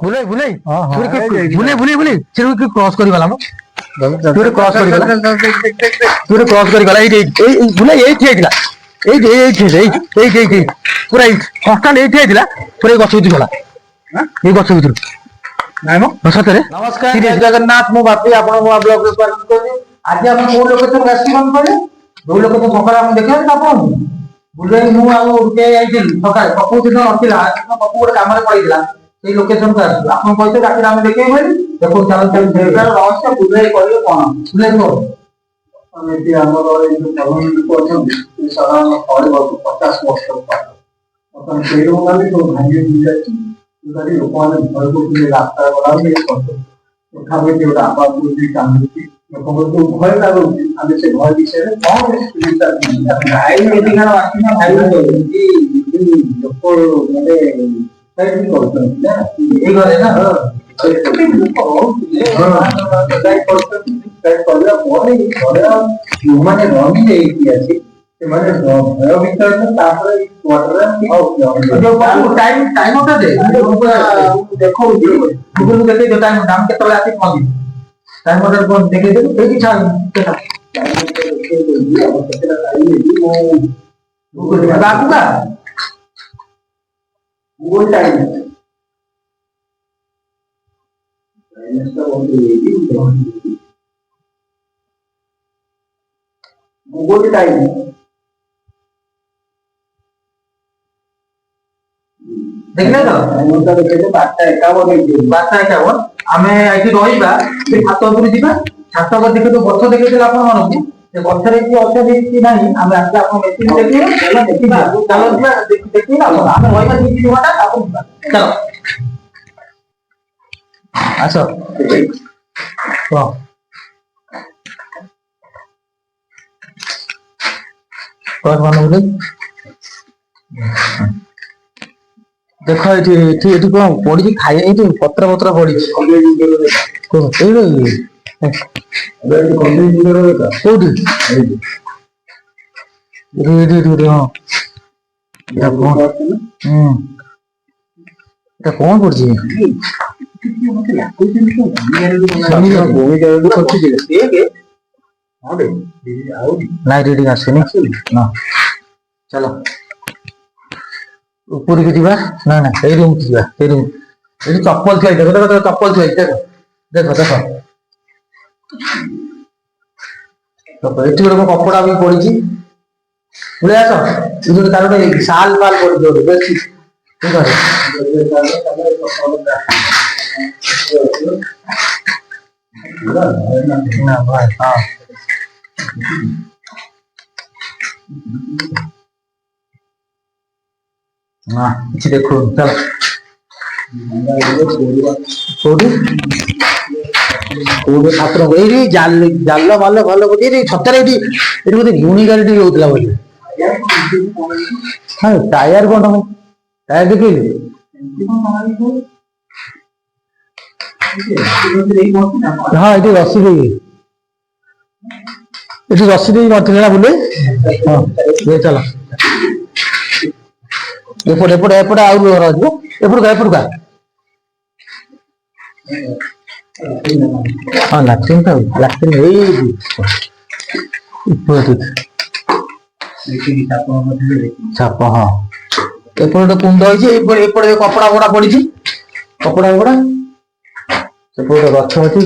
ବୁଲେଇ ବୁଲେଇ ବୁଲେଇ ସେ କ୍ରସ୍ କରିଗଲା ମ କ୍ରସ୍ କରିଗଲା କ୍ରସ୍ କରିଗଲା ଏଇଠି ବୁଲେଇ ଏଇଠି ହେଇଥିଲା ଏଇଠି ପୁରା କନଷ୍ଟାଣ୍ଟ ଏଇଠି ହେଇଥିଲା ପୁରା ଏଇ ଗଛ ଭିତରୁ ଗଲା ଏଇ ଗଛ ଭିତରୁ ନାଇଁ ମ ସତରେ। ନମସ୍କାର ଜୟ ଜଗନ୍ନାଥ ମୁଁ ବାପି ଆପଣ ମୋ ବ୍ଲଗରେ ସ୍ୱାଗତ କରୁଛି। ଆଜି ଆମେ କୋଉ ଲୋକେସନ୍ ଆସିବାନ୍ କହିଲେ ଯୋଉ ଲୋକେସନ୍ ସକାଳେ ଆମେ ଦେଖିବା ଆପଣ ବୁଲେଇ ମୁଁ ଆଉ ରୁପିଆ ଯାଇଥିଲି ସକାଳେ ପପୁ ଦିନ ନଥିଲା ପପୁ ଗୋଟେ କାମରେ ପଳେଇଥିଲା ସେଇ ଲୋକେସନ୍ କୁ ଆସିବୁ ଆପଣ କହିଥିଲେ ରାତିରେ ଆମେ ଦେଖିବା ବୋଲି ଦେଖୁ ଚାଲ ରହସ୍ୟ ବୁଲେଇ କହିଲେ କଣ ବୁଲେଇ କହ ଏଠି ଆମର ଏଇ ଯୋଉ ଜଗନ୍ନାଥ ଲୋକ ଅଛନ୍ତି ସାଧାରଣ 50 ବର୍ଷ ବର୍ତ୍ତମାନ ସେଇ ଲୋକମାନେ ସବୁ ଭାଙ୍ଗି ଯାଇଛି ଲୋକମାନେ ଭୟ କରୁଥିଲେ ରାସ୍ତା ଗଲାବେଳେ ତଥାପି ଗୋଟେ ଆବାଜ କରୁଛି କାନ୍ଦୁଛି ଲୋକଙ୍କୁ ଭୟ ଲାଗୁଛି ଆମେ ସେ ଭୟ ବିଷୟରେ ଲୋକ ମାନେ କରୁଛନ୍ତି ନା ଏଇ ଘରେ ନା କରିବା ପରେ ଘରେ ଯୋଉମାନେ ରହିଯାଇକି ଆସି ସେମାନେ ଭୟ ଭିତରେ ତାପରେ ଦେଖଉଛି ଦାମ କେତେବେଳେ ଆସି ପହଞ୍ଚିବ ଟାଇମ ଦେଖେଇଦେବୁ ଏଇଠି ବାବୁକା ଗୁଗଲ ଟାଇମ गुगल टाइम देखले तो देखले 12:51 आमे आइति रहिबा से छात ऊपर जिबा छात ऊपर देखि तो गछ देखिदेला आपण मानू से गछरे की औषधि की नाही आमे आके आपण मेसिन देखिबा चलो जिबा देखि ना आमे रहिबा 2-3 घंटा आपण जिबा चलो आसो वाह कौन बोले देखो ये कौन पड़ी खाई ये पत्र पत्र पड़ी कौन पड़ी नहीं रीडिंग आसनी ना चलो ऊपर की जीवा ना ना ए रूम की जीवा ए रूम ए चप्पल थई देखो देखो चप्पल थई देखो देखो तो एठी गोटे कपड़ा भी पड़ी बुले आस ये तार गोटे शाल फाल पड़ी बेसी ठीक ना भाई हाँ हाँ किसी देखो चल कोडी ठाकुर एई जाल जाल माल भलो बडी रे छतरे एडी एडी बोते गुणी गाड़ी होतला बोली हां टायर कोन टायर देखिले हाँ ये रस्सी दे मारते ना बोले हाँ ये चला एपट एपट एपट आउ एपट का हाँ लाट्रिन था लाट्रिन छाप हाँ एपट कुंड होपटे कपड़ा बड़ा पड़ी कपड़ा बड़ा सेपटे गछ अच्छी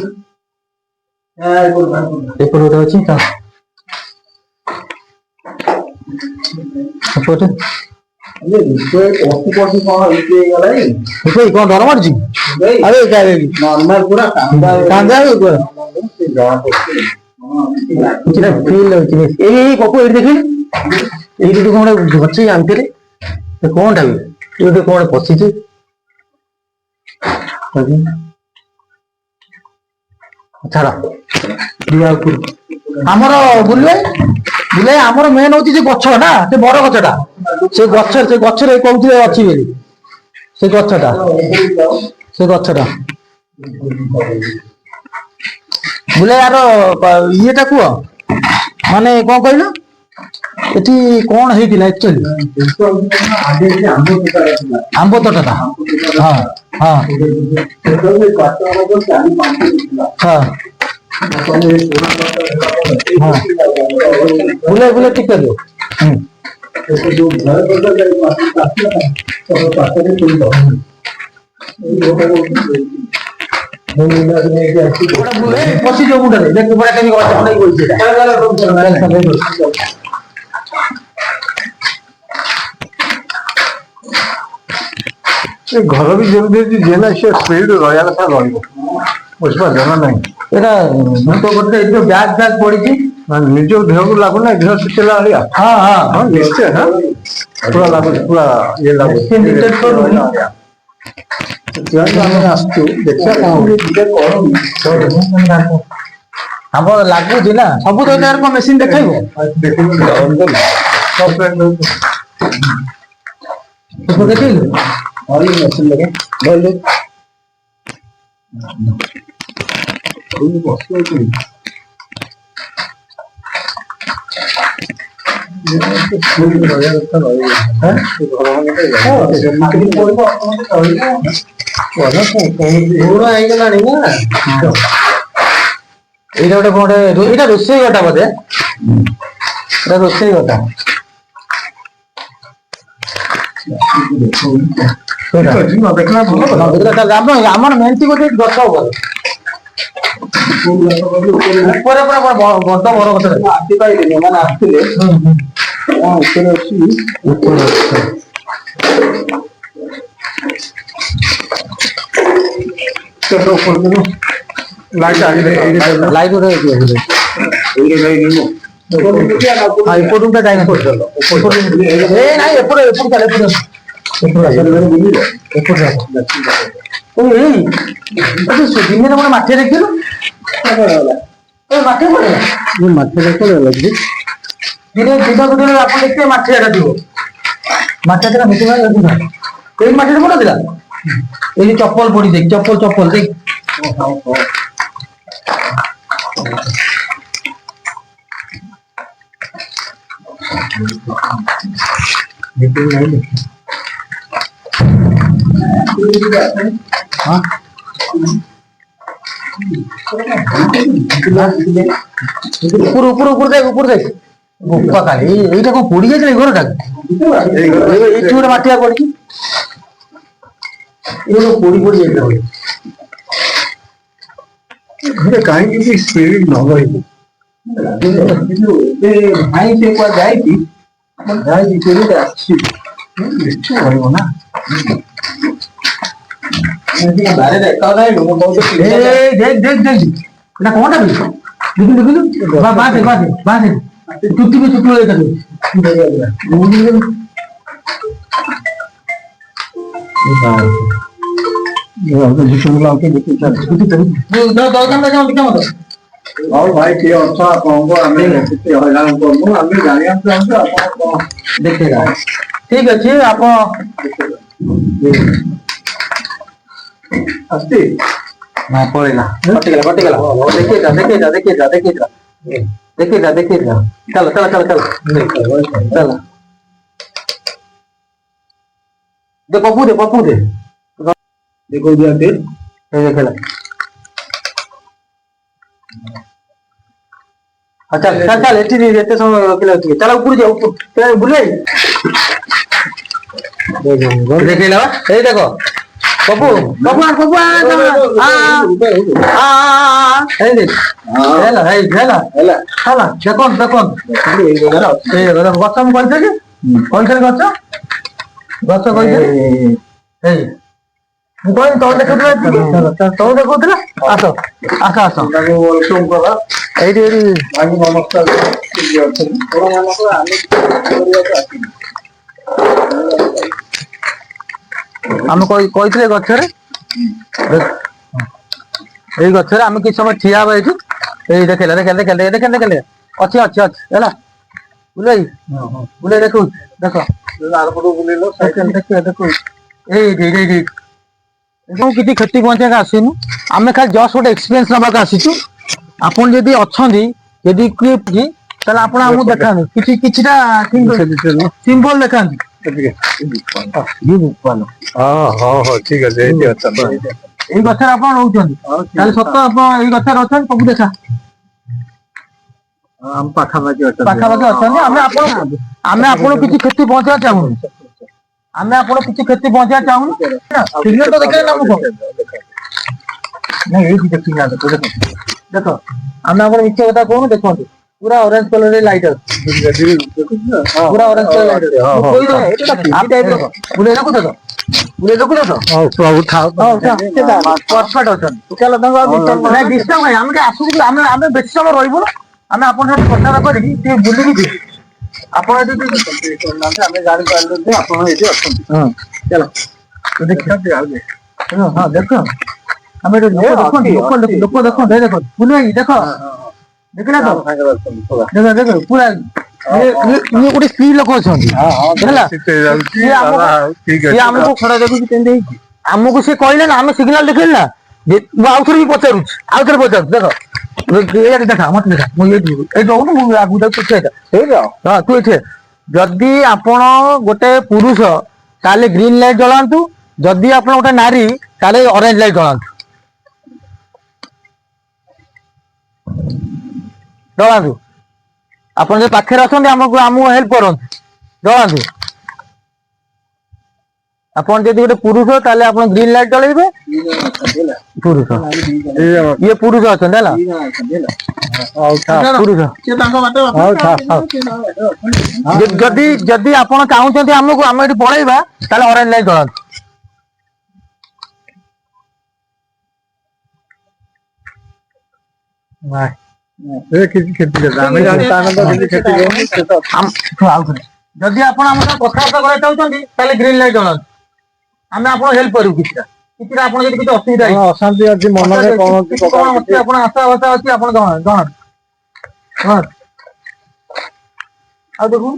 एपट गोटे अच्छी सेपटे कौन डर मार्ची अरे नॉर्मल पूरा कांदा पपू ये देखिए ये कौन गच्छी जानते कौन टा ये कौन पशि छाड़ आमर बुले बुले आमर मेन होची जे गछ ना से बड़ गछटा से गछरे कहउथिले अछि बेली से गछटा बुले यार येटा कुआ माने कोन कहलो ଏଠି କଣ ହେଇଥିଲା ଆକ୍ଚୁଆଲି? ଆମ୍ବ ତୋଟାଟା ହଁ ହଁ ହଁ ବୁଲେଇ ବୁଲେଇ ଟିକେ ଦିଅ। ପଶିଯିବ ମୁଣ୍ଡରେ ଦେଖ ପୁରା କେମିତି ଗଛ ନେଇ ବଇଛି ଘର ବି ଯେମିତି ଯିଏ ସେ ସ୍ପିଡ ରହିବା କଥା ରହିବ, ବୁଝିପାରିଲ ନା ନାହିଁ? ଏଇଟା ମୁଁ ତ ଗୋଟେ ଏଇ ଯୋଉ ବ୍ୟାଗ ବ୍ୟାଗ ପଡିଛି ନିଜ ଦେହକୁ ଲାଗୁନା, ଦେହ ଶୁଖିଲା ଭଳିଆ? ହଁ ହଁ ହଁ ନିଶ୍ଚୟ, ହଁ ପୁରା ଲାଗୁଛି, ପୁରା ଇଏ ଲାଗୁଛି। ଆମେ ଆସୁଛୁ ଦେଖିବା କଣ ଆମର ଲାଗୁଛି ନା ସବୁ ତ କଣ ମେସିନ ଦେଖେଇବ? ଦେଖେଇଲୁ ମେସିନ ଦେଖେ ହେଇଗଲାଣି ନା। ଏଇଟା ଗୋଟେ କଣ ଏଇଟା ରୋଷେଇ ଘଟା ବୋଧେ? ଏଇଟା ରୋଷେଇ ଘଟା। ଆମର ମେଞ୍ଚି ଗୋଟେ ଗଛ ଉପରେ ଉପରେ ପୁରା ବଡ ବଡ ଗଛ ଆସିପାରିଲେନି, ମାନେ ଆସିଥିଲେ ଉପରେ ଅଛି ଉପରେ ଲାଇଟ୍ ଗୋଟେ ଏପଟୁ ଯାଇନା ନାଇଁ ଏପଟେ ଏପଟୁ ଚାଲେ ଦିନରେ ଗୋଟେ ମାଠିଆ ଦେଖିଲୁ ମାଠିଆ ପଡିଲା ଦିନେ ଦିନ ଦିନ ଆପଣ ଦେଖିବେ ମାଠିଆଟା ଥିବ, ମାଠିଆ ଥିଲା ଏଇ ମାଟିରେ ପଡିଥିଲା। ଏଇ ଚପଲ ପଡି ଦେଇ ଚପଲ ଦେଇ উপর দেখ ବୋପା କାଳି ଏଇଟା କଣ ପୋଡି ଯାଇଥିଲା ଘରଟା? ଏଇଠି ଗୋଟେ ମାଠିଆ ପଡିଛି, ପୋଡି ଯାଇଥିଲା କାହିଁକି ସ୍ପିଡ ନ ରହିବ? ଭାଇ ସେ କୁଆଡେ ଯାଇଛି ଆସିଛି ନିଶ୍ଚୟ ରହିବ ନା। ହଉ ଭାଇ କିଏ ଅଛ ଆପଣଙ୍କୁ ଆମେ କିଛି ହଇରାଣ କରୁନୁ, ଆମେ ଜାଣିବାକୁ ଚାହୁଁଛୁ ଆପଣ କଣ ଦେଖେଇବା। ଠିକ ଅଛି ଆପଣ ଆସୁଛି ନା ପଳେଇଲା କଟିଗଲା ଦେଖେଇଦା ଚାଲ ପପୁ ଦେ ଦେଖ ଦିଅନ୍ତି। ଦେଖେଇଲା। ଚାଲ ଏଠି ଏତେ ସମୟ ଚାଲ ଉପରୁ ଯା ବୁଲେଇ ଦେଖେଇଲା ଏଇ ଦେଖ ପପୁ ହେଲା ଗଛ ମୁଁ କହିଥିଲି ଗଛ କହିଥିଲି ମୁଁ କହିଲି ତଳ ଦେଖଉଥିଲା ଆସ ଏଇଠି ନମସ୍କାର। ଆମେ କହିଥିଲେ ଗଛରେ ଏଇ ଗଛରେ ଆମେ କିଛି ସମୟ ଠିଆ ହବା ଏଇଠି। ଏଇ ଦେଖେଇଲା ଅଛି ହେଲା ବୁଲେଇ ଦେଖଉଛି ଦେଖ ଏଇଠି କିଛି କ୍ଷତି ପହଞ୍ଚେଇବାକୁ ଆସିନୁ, ଆମେ ଖାଲି ଜଷ୍ଟ ଗୋଟେ ଏକ୍ସପିରିଏନ୍ସ ନବାକୁ ଆସିଛୁ। ଆପଣ ଯଦି ଅଛନ୍ତି ଯଦି କିଏ ତାହେଲେ ଆପଣ ଆମକୁ ଦେଖାନ୍ତୁ କିଛିଟା ସିମ୍ବଲ ଦେଖାନ୍ତୁ। ହଁ ଠିକ ଅଛି ଏଇଠି ଅଛନ୍ତି। ଏଇ ଗଛରେ ଆପଣ ରହୁଛନ୍ତି ତାହେଲେ ସତ ଆପଣ ଏଇ ଗଛରେ ଅଛନ୍ତି ସବୁ ଦେଖା ଆମ ପାଖାପାଖି ଅଛନ୍ତି। ପାଖାପାଖି ଅଛନ୍ତି। ଆମେ ଆପଣଙ୍କୁ କିଛି କ୍ଷତି ପହଞ୍ଚେଇବା ଚାହୁଁନୁ। ଆମେ ଆପଣ କିଛି କ୍ଷତି ପହଞ୍ଚେଇବା ଚାହୁଁନୁ। ସିଗ୍ନାଲ ତ ଦେଖିଲେ ନା ମୁଁ କଣ ନାଇଁ ଏଇଠି ଦେଖିକି ନା ଦେଖ ଆମେ ଆପଣ ମିଛ କଥା କହୁନୁ। ଦେଖନ୍ତୁ ପୁରା ଅରେଞ୍ଜ କଲର ଲାଇଟ୍ ଅଛି। ପୁରା ଅରେଞ୍ଜ କଲର ଲାଇଟ୍ ଅଛି। ବୁଲେଇ ରଖୁଛ ତ ବୁଲେଇ ରଖୁଛ ତ ସବୁ ଥାଉ ପରଫେକ୍ଟ ଅଛନ୍ତି। ଚାଲ ତାଙ୍କୁ ଆଉ ଡିଷ୍ଟର୍ବ ନାହିଁ। ଆମେ ଆସୁଛୁ ଆମେ ବେଶୀ ସମୟ ରହିବୁନୁ। ଆମେ ଆପଣଙ୍କ ସାথে କଥାବାର୍ତ୍ତା କରିକି ଟିକେ ବୁଲିକି ଯିବୁ। ଆପଣ ଏଠି ଆମେ ଜାଣିପାରିଲୁ ଯେ ଆପଣ ଏଇଠି ଅଛନ୍ତି। ହଁ ଚାଲ ହଁ ଦେଖ ଆମେ ଏଠି ଲୋକ ଦେଖନ୍ତୁ ଦେଖ ବୁଲେଇ ଦେଖ ଦେଖିଲା ତ ଦେଖ ପୁରା ଇଏ ଗୋଟେ ସ୍ତ୍ରୀ ଲୋକ ଅଛନ୍ତି ହେଲା। ସିଏ ଆମକୁ ଖରା ଦେଖୁଛି କେମିତି ହେଇଛି। ଆମକୁ ସିଏ କହିଲେ ନା ଆମେ ସିଗ୍ନାଲ ଦେଖେଇଲି ନା ମୁଁ ଆଉଥରେ ବି ପଚାରୁଛି ଦେଖ ଏଇଆଡେ ଦେଖା ମତେ ଦେଖା ମୁଁ ଏଇଠି ରହୁନୁ ମୁଁ ଆଗକୁ ଯାଉଛି ହଁ ତୁ ଏଠି ଯଦି ଆପଣ ଗୋଟେ ପୁରୁଷ ତାହେଲେ ଗ୍ରୀନ ଲାଇଟ୍ ଜଳାନ୍ତୁ। ଯଦି ଆପଣ ଗୋଟେ ନାରୀ ତାହେଲେ ଅରେଞ୍ଜ ଲାଇଟ୍ ଜଳାନ୍ତୁ। ଜଳାନ୍ତୁ ଆପଣ ଯଦି ପାଖରେ ଅଛନ୍ତି ଆମକୁ ହେଲ୍ପ କରନ୍ତୁ। ଜଳାନ୍ତୁ ଆପଣ ଯଦି ଗୋଟେ ପୁରୁଷ ତାହେଲେ ଆପଣ ଗ୍ରୀନ ଲାଇଟ୍ ଜଳେଇବେ। ପୁରୁଷ ଇଏ ପୁରୁଷ ଅଛନ୍ତି ହେଲା। ପୁରୁଷ ଯଦି ଆପଣ ଚାହୁଁଛନ୍ତି ଆମକୁ ଆମେ ଏଠି ପଳେଇବା ତାହେଲେ ଅରେଞ୍ଜ ଲାଇଟ୍ ଜଳାନ୍ତୁ। କିଛି କ୍ଷତି ଆମେ ଯଦି ଆପଣ ଆମ ସହ କଥାବାର୍ତ୍ତା କରିବାକୁ ଚାହୁଁଛନ୍ତି ତାହେଲେ ଗ୍ରୀନ ଲାଇଟ୍ ଜଣାନ୍ତୁ। ଆମେ ଆପଣ ହେଲ୍ପ କରିବୁ କିଛିଟା ଆପଣ ଯଦି କିଛି ଅସୁବିଧା ଅଶାନ୍ତି ଅଛି ମନରେ କଣ ଅଛି ଆପଣ ଆଶା ଭାଷା ଅଛି ଆପଣ ଜଣାନ୍ତୁ। ଆଉ ଦେଖୁ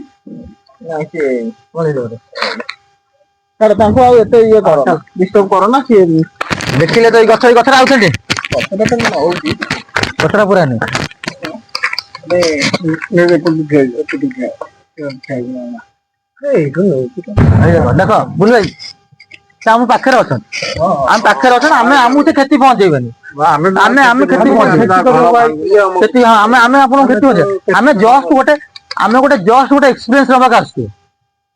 ତାଙ୍କୁ ଆଉ ଏତେ ଇଏ କର ଡିଷ୍ଟର୍ବ କର ନା ସିଏ ଦେଖିଲେ ତ ଏଇ ଗଛଟା ଆଉଛନ୍ତି ଗଛଟା ପୁରା ନୁହେଁ। ଦେଖ ବୁଲୁ ଭାଇ ସେ ଆମ ପାଖରେ ଅଛନ୍ତି। ଆମ ପାଖରେ ଅଛନ୍ତି ଆମେ ଆମକୁ ସେ କ୍ଷତି ପହଞ୍ଚେଇବାନି। ଆମେ କ୍ଷତି କ୍ଷତି ହଁ ଆମେ ଆପଣଙ୍କୁ କ୍ଷତି ପହଞ୍ଚେଇବା। ଆମେ ଗୋଟେ ଜଷ୍ଟ ଗୋଟେ ଏକ୍ସପିରିଏନ୍ସ ନେବାକୁ ଆସିଛୁ।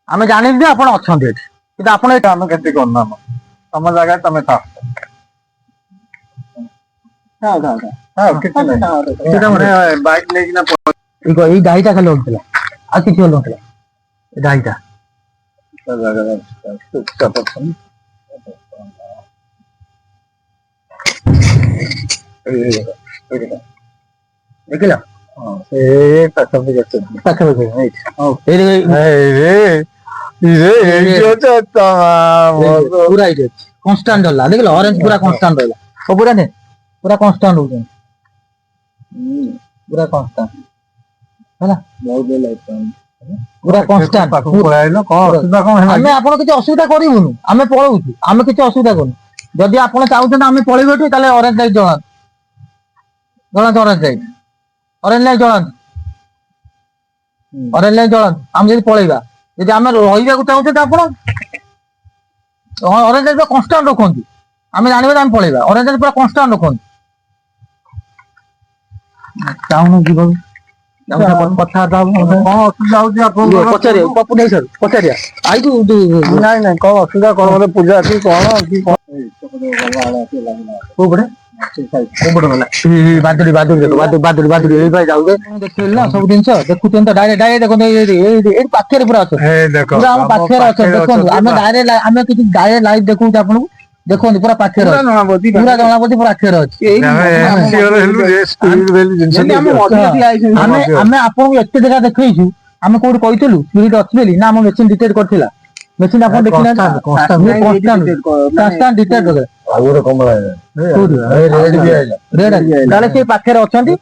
ଆମେ ଜାଣିଛୁ ଯେ ଆପଣ ଅଛନ୍ତି ଏଠି କିନ୍ତୁ ଆପଣ ଏଠି ଆମେ କ୍ଷତି କରୁନା ତମ ଜାଗାରେ ତମେ ଥାଅ। ବାଇକ୍ ନେଇକିନା ଏଇ ଗାଈଟା ଖାଲି ହଉଥିଲା ଆଉ କିଛି ହଉନଥିଲା। ଏ ଗାଈଟା ଦେଖିଲ ପୁରା ଏଇଠି ଅଛି କନଷ୍ଟାଣ୍ଟ ରହିଲା। ଦେଖିଲ ଅରେଞ୍ଜ ପୁରା କନଷ୍ଟାଣ୍ଟ ରହିଲା। ପୁରା ନେ ପୁରା କନଷ୍ଟାଣ୍ଟ ହଉଛନ୍ତି ପୁରା କନଷ୍ଟାଣ୍ଟ ହେଲା ପୁରା କନଷ୍ଟାଣ୍ଟ। ଆମେ ଆପଣ କିଛି ଅସୁବିଧା କରିବୁନୁ। ଆମେ ପଳଉଛୁ ଆମେ କିଛି ଅସୁବିଧା କରୁନୁ। ଯଦି ଆପଣ ଚାହୁଁଛନ୍ତି ଆମେ ପଳେଇବୁ ଏଠୁ ତାହେଲେ ଅରେଞ୍ଜ ଲାଇଟ୍ ଜଣାନ୍ତୁ। ଅରେଞ୍ଜ ଲାଇଟ୍ ଜଣାନ୍ତୁ। ଅରେଞ୍ଜ ଲାଇଟ୍ ଜଣାନ୍ତୁ। ଆମେ ଯଦି ପଳେଇବା ଯଦି ଆମେ ରହିବାକୁ ଚାହୁଁଛନ୍ତି ଆପଣ ଅରେଞ୍ଜ ଲାଇଟ୍ ପୁରା କନଷ୍ଟାଣ୍ଟ ରଖନ୍ତୁ। ଆମେ ଜାଣିବା ଯେ ଆମେ ପଳେଇବା। ଅରେଞ୍ଜ ଲାଇଟ୍ ପୁରା କନଷ୍ଟାଣ୍ଟ ରଖନ୍ତୁ। ଚାହୁଁନୁ ଯିବାକୁ କଥାବାର୍ତ୍ତା କଣ ଅସୁବିଧା ହଉଛି ଆପଣଙ୍କୁ ପଚାରିବା ଆଇକୁ ନାଇଁ ନାଇଁ କଣ ଅସୁବିଧା କଣ ମତେ ପୂଜା ଅଛି କଣ କି କଣ କୋଉ ପଟେ ବାଦୁଡି ଏଇ ଭାଇ ଯାଉଛେ ଦେଖିଲି ନା ସବୁ ଜିନିଷ ଦେଖୁଛନ୍ତି ତ ଡାଇରେକ୍ଟ ଦେଖନ୍ତୁ ଏଇଠି ପାଖରେ ପୁରା ଅଛନ୍ତି। ପୁରା ଆମ ପାଖରେ ଅଛନ୍ତି ଦେଖନ୍ତୁ ଆମେ ଆମେ କିଛି ଡାଇରେକ୍ଟ ଲାଇଭ ଦେଖଉଛୁ ଆପଣଙ୍କୁ। ଦେଖନ୍ତୁ ପୁରା ପାଖରେ ପୁରା ଜଣାପଡୁଛି ପୁରା ପାଖରେ ଅଛି। ଆମେ ଆପଣଙ୍କୁ ଏତେ ଜାଗା ଦେଖେଇଛୁ। ଆମେ କୋଉଠି କହିଥିଲୁ ସ୍ପିରିଟ୍ ଅଛି ବୋଲି ନା ଆମ ମେସିନ୍ ଡିଟେକ୍ଟ କରିଥିଲା। ମେସିନ୍ ଆପଣ ଦେଖିନାହାନ୍ତି ତାହେଲେ ସେ ପାଖରେ ଅଛନ୍ତି।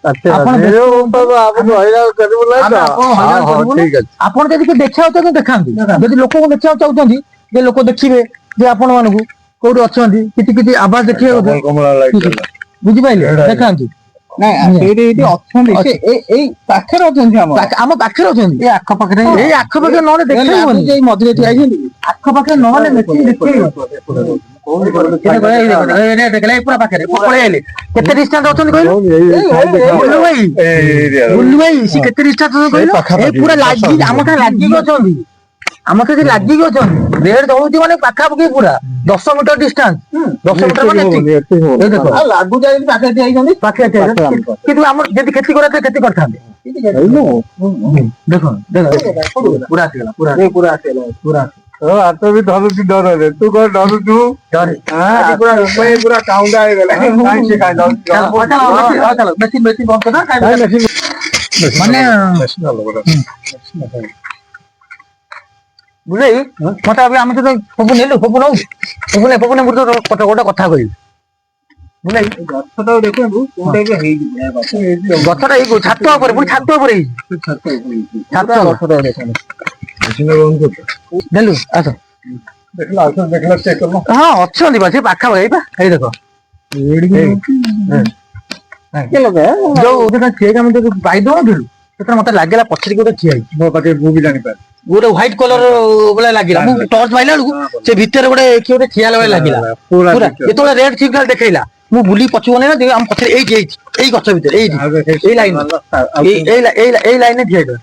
ଆପଣ ଯଦି କିଛି ଦେଖିବାକୁ ଚାହୁଁଛନ୍ତି ଦେଖାନ୍ତୁ। ଯଦି ଲୋକଙ୍କୁ ଦେଖିବାକୁ ଚାହୁଁଛନ୍ତି ଯେ ଲୋକ ଦେଖିବେ ଯେ ଆପଣ ମାନଙ୍କୁ କୋଉଠି ଅଛନ୍ତି କିଛି କିଛି ଆବାଜ ଦେଖିବାକୁ ବୁଝିପାରିଲେ ଦେଖାନ୍ତୁ। ନାଇଁ ଏଇଠି ଅଛନ୍ତି ଏଇ ପାଖରେ ଅଛନ୍ତି ଆମ ପାଖରେ ଅଛନ୍ତି ଏଇ ଆଖପାଖରେ ଏଇ ଆଖପାଖରେ ନହେଲେ ଦେଖେଇବନି ଏଇ ମଝିରେ ଠିଆ ହେଇଛନ୍ତି ଆଖପାଖରେ ନହେଲେ ମେସିନ୍ ଦେଖେଇବ ପୁରା ପାଖରେ ପଳେଇ ଆଇଲେ କେତେ ଡିଷ୍ଟାନ୍ସ ଅଛନ୍ତି କହିଲୁ ବୁଲୁ ଭାଇ ବୁଲୁ ଭାଇ ସେ କେତେ ଡିଷ୍ଟାନ୍ସ କହିଲୁ ଏଇ ପୁରା ଲାଗିକି ଆମ ସାଙ୍ଗେ ଲାଗିକି ଅଛନ୍ତି ଆମ ସାଙ୍ଗେ ଲାଗିକି ଅଛନ୍ତି ରେଡ୍ ଦଉଛି ମାନେ ପାଖାପାଖି ପୁରା 10 ମିଟର ଡିଷ୍ଟାନ୍ସ 10 ମିଟର ମାନେ ଏତିକି। ଏଇ ଦେଖ ଲାଗୁଛି ଏଇଠି ପାଖରେ ଠିଆ ହେଇଛନ୍ତି ପାଖରେ ଠିଆ ହେଇଛନ୍ତି। କିନ୍ତୁ ଆମର ଯଦି କ୍ଷତି କରିଥାନ୍ତେ କ୍ଷତି କରିଥାନ୍ତେ ଦେଖ ପୁରା ଆସିଗଲା ପୁରା ଆସିଗଲା ପୁରା ହାତ ବି ଧରୁଛି ଡରରେ ତୁ କଣ ଡରୁଛୁ ପୁରା କାଉଣ୍ଡା ହେଇଗଲା ବେଶୀ ବେଶୀ ବନ୍ଦ ନା ମାନେ ବୁଝେଇ ମତେ ଏବେ ଆମେ ତ ସବୁ ନେଲୁ ସବୁ ନଉ ସବୁ ନେ ଗୋଟେ କଥା କହିବି ବୁଝେଇ ଗଛଟାକୁ ଦେଖନ୍ତୁ କୋଉଟା ଏବେ ହେଇଛି ଗଛଟା ଏଇ ଛାତ ଉପରେ ପୁଣି ଛାତ ଉପରେ ହେଇଛି ଛାତ ଗଛଟାକୁ ଦେଖନ୍ତୁ ନେଲୁ ଆସ ଦେଖିଲା ଚେକ୍ କଲ ହଁ ଅଛନ୍ତି ବା ସେ ପାଖାପାଖି ବା ଏଇ ଦେଖ ଯୋଉ ଚେକ୍ ଆମେ ଯୋଉ ପାଇ ଦଉନଥିଲୁ ସେତେବେଳେ ମତେ ଲାଗିଲା ପଛରେ ଗୋଟେ ଠିଆ ହେଇଛି ମୋ ପାଖେ ମୁଁ ବି ଜାଣିପାରେ ଗୋଟେ ହ୍ୱାଇଟ କଲର ଭଳିଆ ଲାଗିଲା ମୁଁ ଟର୍ଚ ମାଇଲା ବେଳକୁ ସେ ଭିତରେ ଗୋଟେ କିଏ ଗୋଟେ ଠିଆ ଭଳିଆ ଲାଗିଲା ପୁରା ଯେତେବେଳେ ରେଡ୍ ସିଗ୍ନାଲ ଦେଖେଇଲା ମୁଁ ବୁଲି ପଛକୁ ନେଲା ଆମ ପଛରେ ଏଇଠି ଏଇ ଗଛ ଭିତରେ ଏଇଠି ଏଇ ଲାଇନ ଏଇ ଲାଇନରେ ଠିଆ ହେଇଥିଲା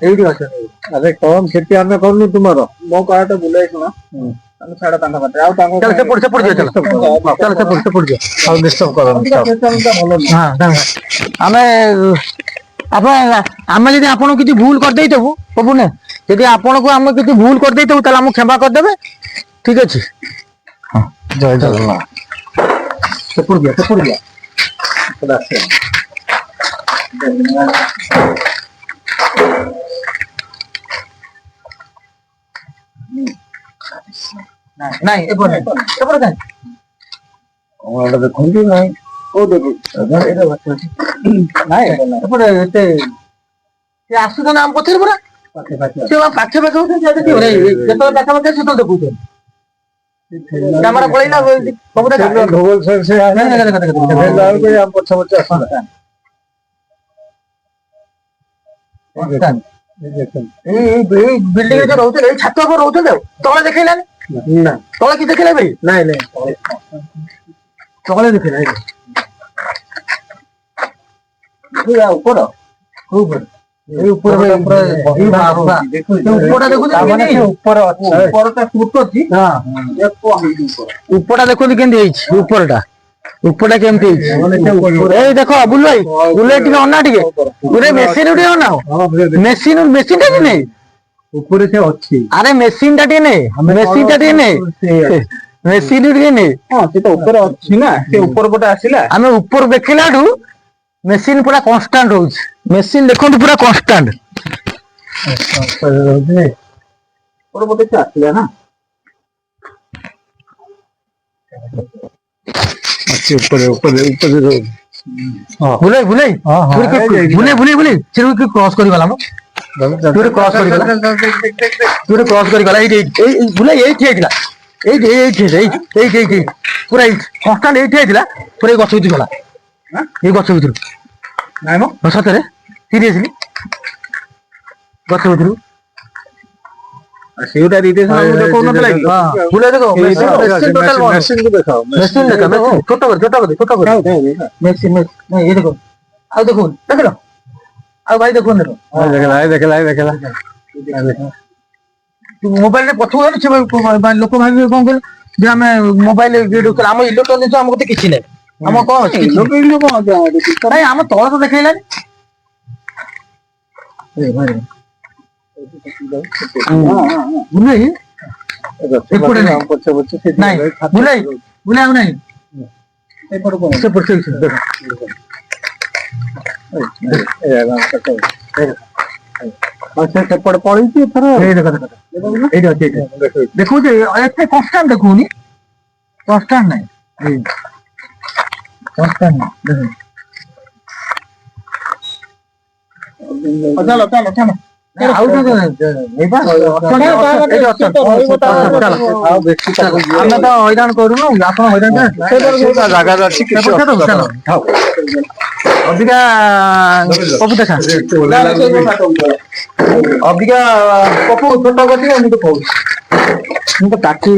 ଏଇଠି ଅଛନ୍ତି ଆରେ କଣ କ୍ଷତି ଆମେ କରୁନୁ ତୁମର ମୋ କହିବା ବୁଲେଇ ଶୁଣ ତମେ ଛାଡ ତାଙ୍କ ପାଖରେ ଆଉ ତାଙ୍କ ଚାଲ ସେପଟ ଯିଅ ଚାଲ ସେପଟ ଯିଅ ଆଉ ଡିଷ୍ଟର୍ବ କରନି ଆମେ ଆମେ ଯଦି ଆପଣଙ୍କୁ କିଛି ଭୁଲ କରିଦେଇଥିବୁ ସବୁ ନା ଯଦି ଆପଣଙ୍କୁ ଆମେ କିଛି ଭୁଲ କରିଦେଇଥିବୁ ତାହେଲେ ଆମକୁ କ୍ଷମା କରିଦେବେ ଠିକ ଅଛି ହଁ ଜୟ ଜଗନ୍ନାଥ ସେପଟ ଯିଅ ନାଇଁ ଏପଟେ କାଇଁ ଦେଖନ୍ତୁ ନାଇଁ କୋଉ ଦେଖୁ ନାଇଁ ଏପଟେ ଏତେ ସେ ଆସୁଛନ୍ତି ଆମ ପଛରେ ପୁରା ସେ ପାଖେ ହଉଛନ୍ତି ଯେତେବେଳେ ପାଖାପାଖି ସେତେବେଳେ ଦେଖୁଛନ୍ତି କ୍ୟାମେରା ପଳେଇଲା ସବୁ ଧୋବଲ ସେ ପଛ ପଛ ଆସିଲା ଏଇ ବିଲ୍ଡିଂ ରେ ରହୁଥିଲେ ଏଇ ଛାତ ଉପରେ ରହୁଛନ୍ତି ଆଉ ତଳେ ଦେଖେଇଲାନି ନା ତଳେ କି ଦେଖେଇଲା ଭାଇ ନାଇଁ ନାଇଁ ତଳେ ଦେଖେଇଲା ଉପର ଏଇ ଉପରେ ଉପରଟା ଦେଖୁଛନ୍ତି ଉପରଟା ଅଛି ଉପରଟା ଦେଖୁଛନ୍ତି କେମିତି ହେଇଛି ଉପରଟା କେମିତି ହେଇଛି ଏଇ ଦେଖ ବୁଲୁ ଭାଇ ଟିକେ ଅନା ଟିକେ ଗୋଟେ ମେସିନ ଟିକେ ଅନାଅ ମେସିନ ଟା ନେଇ ଉପରେ ସେ ଅଛି ଆରେ ମେସିନ ଟା ଟିକେ ନେ ମେସିନ ଟିକେ ନେ ହଁ ସେ ତ ଉପରେ ଅଛି ନା ସେ ଉପର ପଟେ ଆସିଲା ଆମେ ଉପର ଦେଖିଲାଠୁ ମେସିନ ପୁରା କନଷ୍ଟାଣ୍ଟ ରହୁଛି ମେସିନ ଦେଖନ୍ତୁ ପୁରା କନଷ୍ଟାଣ୍ଟ ଉପର ପଟେ ସେ ଆସିଲା ନା ଉପରେ ବୁଲେଇ କ୍ରସ କରିଗଲା କ୍ରସ କରିଗଲା ଏଇଠି ବୁଲେଇ ଏଇଠି ହେଇଥିଲା ଏଇଠି ପୁରା କନଷ୍ଟାଣ୍ଟ ଏଇଠି ହେଇଥିଲା ପୁରା ଏଇ ଗଛ ଭିତରୁ ଗଲା ଏଇ ଗଛ ଭିତରୁ ନାଇଁ ମ ସତରେ ସିରିୟସଲି ଗଛ ଭିତରୁ ସେଇଟା ଦେଖଉନଥିଲା କି ବୁଲେଇ ଦେଖ ମେସିନ ଇଏ ଦେଖ ଆଉ ଦେଖୁନ ଦେଖିଲ ଆଉ ଭାଇ ଦେଖୁନ ଦେଖିଲା ମୋବାଇଲରେ ପଛକୁ ଗଲେ ଲୋକ ଭାବିବେ କଣ କହିଲ ଯେ ଆମେ ମୋବାଇଲ ଆମ ଇଲେକ୍ଟ୍ରୋନିକ ଜିନିଷ ଆମ କତେ କିଛି ନାହିଁ ଆମ କଣ ଅଛି ନାଇଁ ଆମ ତଳ ତ ଦେଖେଇଲାନି ବୁଲେଇ ଏପଟେ ନାଇଁ ବୁଲେଇ ଆଉ ନାଇଁ ସେପଟେ ପଳେଇଛି ଏଥର ଏଇଠି ଅଛି ଦେଖୁଛି ଏତେ କନଷ୍ଟାଣ୍ଟ ଦେଖୁନି କନଷ୍ଟାଣ୍ଟ ନାହିଁ ଚାଲ ଆଉ ଆମେ ତ ହଇରାଣ କରୁନୁ ଆପଣ ହଇରାଣ ଜାଗାରେ ଅଛି କିଛି ଅସୁବିଧା ନାହିଁ। ଥାଉ। ଅବିକା ପପୁ ଦେଖା ଅବିକା ପପୁ ଛୋଟ ଗତି ମୁଁ ତ କହୁଛି ମୁଁ ତ କାଟି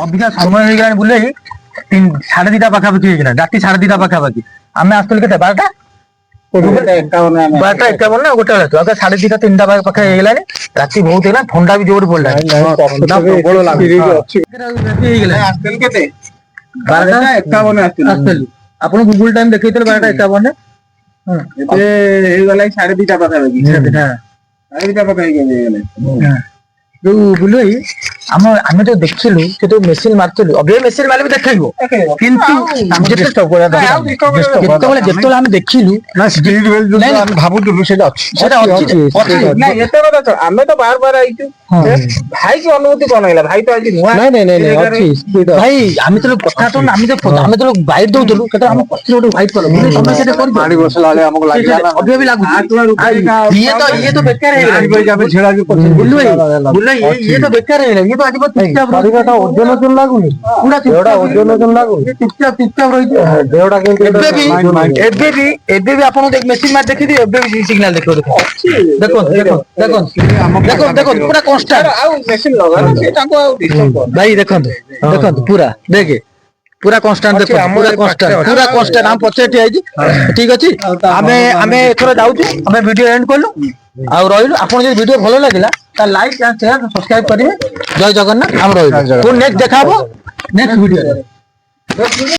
ଅବିକା ସମୟ ହେଇଗଲାଣି ବୁଲେଇ 2:30 ପାଖାପାଖି ହେଇଗଲା ରାତି 2:30 ପାଖାପାଖି ଆମେ ଆସିଥିଲୁ କେତେ 12ଟା 12:51 ନା ଗୋଟେ ବେଳେ 2:30 3ଟା ପାଖା ହେଇଗଲାଣି ରାତି ବହୁତ ହେଇଗଲା ଥଣ୍ଡା ବି ଜୋର ପଡିଲାଣି ପ୍ରବଳ ଲାଗୁଛି। ହେଇଗଲା କେତେ 12:51 ଆସିଥିଲୁ ଆପଣ ଗୁଗୁଲ ଟାଇମ ଦେଖେଇଥିଲେ 12:51 ଏବେ ହେଇଗଲା 2:30 ପାଖାପାଖି ହଁ 2:30 ପାଖାପାଖି ହେଇଗଲା ଯୋଉ ବୁଲୁ ଭାଇ ଆମେ ଯୋଉ ଦେଖିଲୁ ସେ ଯୋଉ ମେସିନ ମାରୁଥିଲୁ ଅବେ ମେସିନ ମାରିଲେ ବି ଦେଖେଇବ କିନ୍ତୁ ଯେତେବେଳେ ଆମେ ଦେଖିଲୁ ନା ସ୍ପିଡ ବେଲ୍ଟ ଯୋଉଟା ଆମେ ଭାବୁଥିଲୁ ସେଇଟା ଅଛି। ସେଟା ଅଛି ନାଇଁ ଏତେ କଥା ତ ଆମେ ତ ବାର ଆଇଛୁ ଭାଇ କି ଅନୁଭୂତି କଣ ହେଇଲା ଭାଇ ତ ଆଜି ନୂଆ ଭାଇ ଆମେ ତ କଥା ତ ଆମେ ତ ବାଇଟ ଦଉଥିଲୁ କେତେ ଆମ ପଛରେ ଗୋଟେ ହ୍ୱାଇଟ କଲର ତମେ ସେଟା କରିବ ପାଣି ବସିଲା ବେଳେ ଆମକୁ ଲାଗିଲା ନା ଅଭି ବି ଲାଗୁଛି ଇଏ ତ ବେକାର ହେଇଗଲା ଆମେ ଛିଡା ବି ବୁଲୁ ଭାଇ ଇଏ ତ ବେକାର ହେଇଗଲା ଇଏ ତ ଆଜି ଚୁପଚାପ ଓଜନ ଲାଗୁନି ପୁରା ଓଜନ ଲାଗୁନି ଚୁପଚାପ ରହିଛି ଏବେ ବି ଆପଣ ମେସିନ ମାରି ଦେଖିଥିବେ ଏବେ ବି ସିଗ୍ନାଲ ଦେଖନ୍ତୁ ପୁରା କନଷ୍ଟାଣ୍ଟ ଆଉ ମେସିନ୍ ଲଗାନା ସେ ତାଙ୍କୁ ଆଉ ଭାଇ ଦେଖନ୍ତୁ ପୁରା ଦେଖେ ପୁରା କନଷ୍ଟାଣ୍ଟ ଦେଖନ୍ତୁ ପୁରା କନଷ୍ଟାଣ୍ଟ ଆମ ପଛରେ ଠିଆ ହେଇଛି ଠିକ ଅଛି ଆମେ ଏଥର ଯାଉଛୁ ଆମେ ଭିଡିଓ ଏଣ୍ଡ କଲୁ ଆଉ ରହିଲୁ ଆପଣ ଯଦି ଭିଡିଓ ଭଲ ଲାଗିଲା ତାହେଲେ ଲାଇକ୍ ସେୟାର ସବସ୍କ୍ରାଇବ କରିବେ ଜୟ ଜଗନ୍ନାଥ ଆମେ ରହିଲୁ ନେକ୍ସଟ ଦେଖା ହବ ନେକ୍ସଟ ଭିଡିଓ